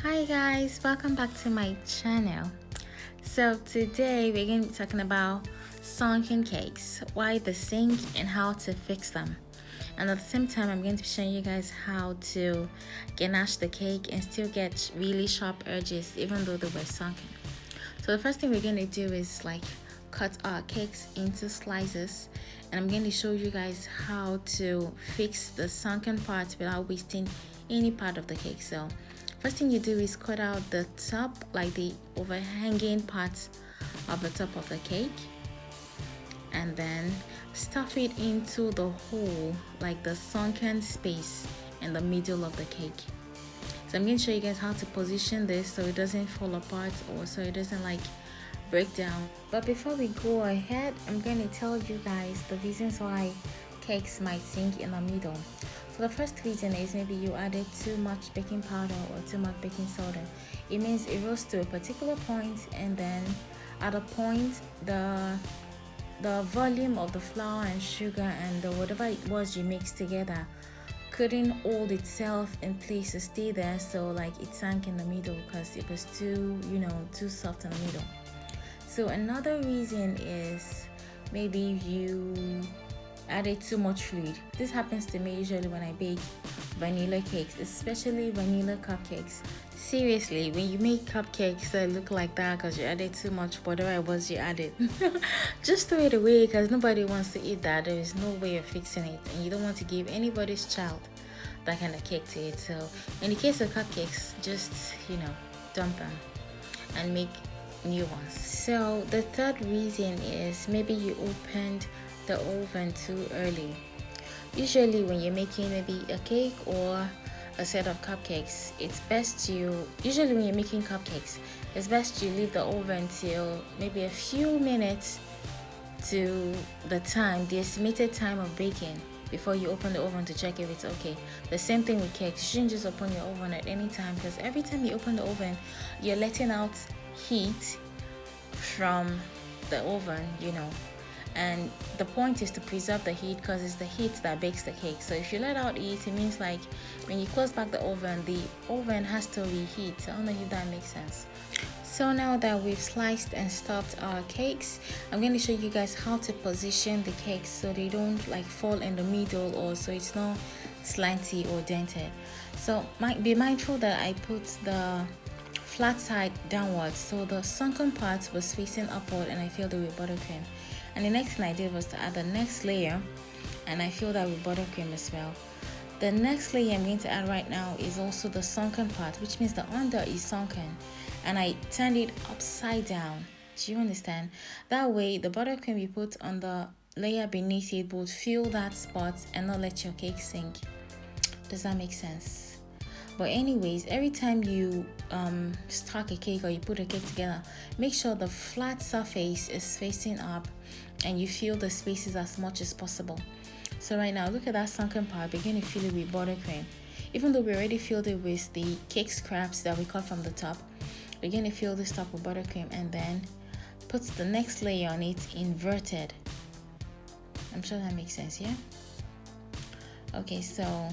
Hi guys, welcome back to my channel. So today we're going to be talking about sunken cakes, why they sink and how to fix them. And at the same time, I'm going to be showing you guys how to ganache the cake and still get really sharp edges even though they were sunken. So the first thing we're going to do is cut our cakes into slices, and I'm going to show you guys how to fix the sunken parts without wasting any part of the cake. So first thing you do is cut out the top, like the overhanging parts of the top of the cake, and then stuff it into the hole, like the sunken space in the middle of the cake. So I'm going to show you guys how to position this so it doesn't fall apart or so it doesn't break down. But before we go ahead, I'm going to tell you guys the reasons why cakes might sink in the middle. So the first reason is maybe you added too much baking powder or too much baking soda. It means it rose to a particular point, and then at a point the volume of the flour and sugar and whatever it was you mixed together couldn't hold itself in place to stay there, so it sank in the middle because it was too soft in the middle. So another reason is maybe you added too much fluid. This happens to me usually when I bake vanilla cakes, especially vanilla cupcakes. Seriously, when you make cupcakes that look like that because you added too much whatever it was you added, just throw it away because nobody wants to eat that. There is no way of fixing it, and you don't want to give anybody's child that kind of cake to eat. So in the case of cupcakes, just dump them and make new ones. So the third reason is maybe you opened the oven too early. Usually when you're making maybe a cake or a set of cupcakes, it's best usually when you're making cupcakes, it's best you leave the oven till maybe a few minutes to the estimated time of baking before you open the oven to check if it's okay. The same thing with cakes. You shouldn't just open your oven at any time, because every time you open the oven, you're letting out heat from the oven, and the point is to preserve the heat because it's the heat that bakes the cake. So if you let out heat, it means when you close back the oven has to reheat. I don't know if that makes sense. So now that we've sliced and stuffed our cakes, I'm going to show you guys how to position the cakes so they don't fall in the middle, or so it's not slanty or dented. So be mindful that I put the flat side downwards, so the sunken part was facing upward, and I filled it with buttercream. And the next thing I did was to add the next layer, and I filled that with buttercream as well. The next layer I'm going to add right now is also the sunken part, which means the under is sunken, and I turned it upside down. Do you understand? That way the buttercream you put on the layer beneath it would fill that spot and not let your cake sink. Does that make sense? But anyways, every time you stack a cake or you put a cake together, make sure the flat surface is facing up and you fill the spaces as much as possible. So right now, look at that sunken part. Begin to fill it with buttercream. Even though we already filled it with the cake scraps that we cut from the top, we're going to fill this top with buttercream and then put the next layer on it inverted. I'm sure that makes sense, yeah? Okay, so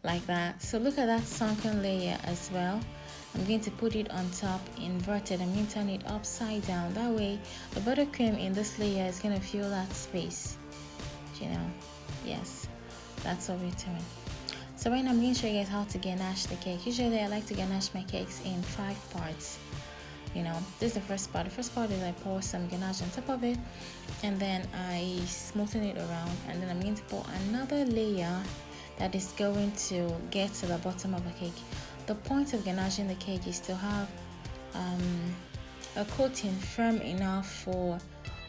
like that. So look at that sunken layer as well. I'm going to put it on top inverted. I'm going to turn it upside down. That way the buttercream in this layer is going to fill that space. Yes, that's what we're doing. So right now I'm going to show you guys how to ganache the cake. Usually I like to ganache my cakes in 5 parts. This is the first part. The first part is I pour some ganache on top of it, and then I smoothen it around, and then I'm going to pour another layer that is going to get to the bottom of the cake. The point of ganaching the cake is to have a coating firm enough for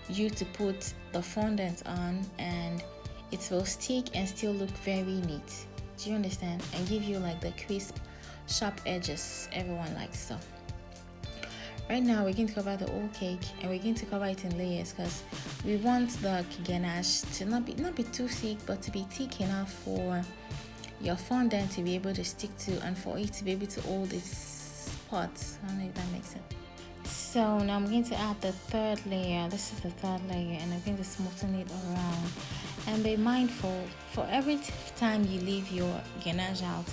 you to put the fondant on, and it will stick and still look very neat. Do you understand? And give you the crisp, sharp edges everyone likes. So right now we're going to cover the whole cake, and we're going to cover it in layers because we want the ganache to not be too thick, but to be thick enough for your fondant to be able to stick to, and for it to be able to hold its spots. I don't know if that makes sense. So now I'm going to add the third layer. This is the third layer, and I'm going to smoothen it around. And be mindful, for every time you leave your ganache out,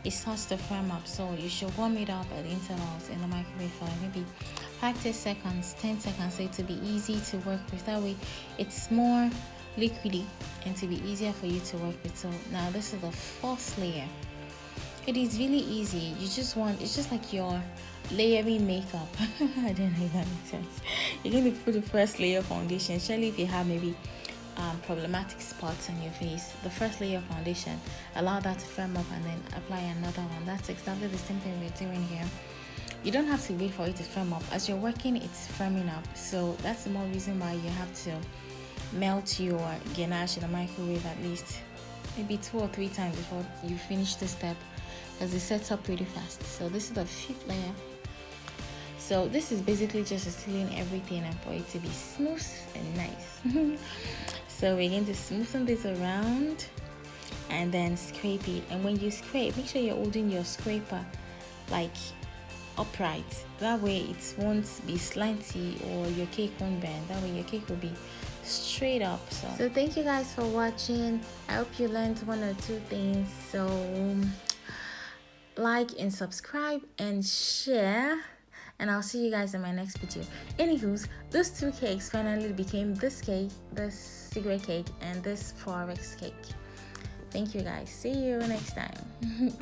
it starts to firm up. So you should warm it up at intervals in the microwave for like maybe 5 to 10 seconds, 10 seconds, so it to be easy to work with. That way it's more liquidy and to be easier for you to work with. So now this is the fourth layer. It is really easy. You just want, it's just like your layering makeup. I don't know if that makes sense. You're going to put the first layer of foundation, especially if you have maybe problematic spots on your face. The first layer of foundation, allow that to firm up and then apply another one. That's exactly the same thing we're doing here. You don't have to wait for it to firm up. As you're working, it's firming up. So that's the more reason why you have to melt your ganache in the microwave at least maybe 2 or 3 times before you finish the step, as it sets up pretty fast. So this is the 5th layer. So this is basically just sealing everything and for it to be smooth and nice. So we're going to smoothen this around and then scrape it. And when you scrape, make sure you're holding your scraper like upright. That way it won't be slanty or your cake won't bend. That way your cake will be straight up. So thank you guys for watching. I hope you learned 1 or 2 things. So like and subscribe and share, and I'll see you guys in my next video. Anywho's, those 2 cakes finally became this cake, this secret cake, and this forex cake. Thank you guys. See you next time.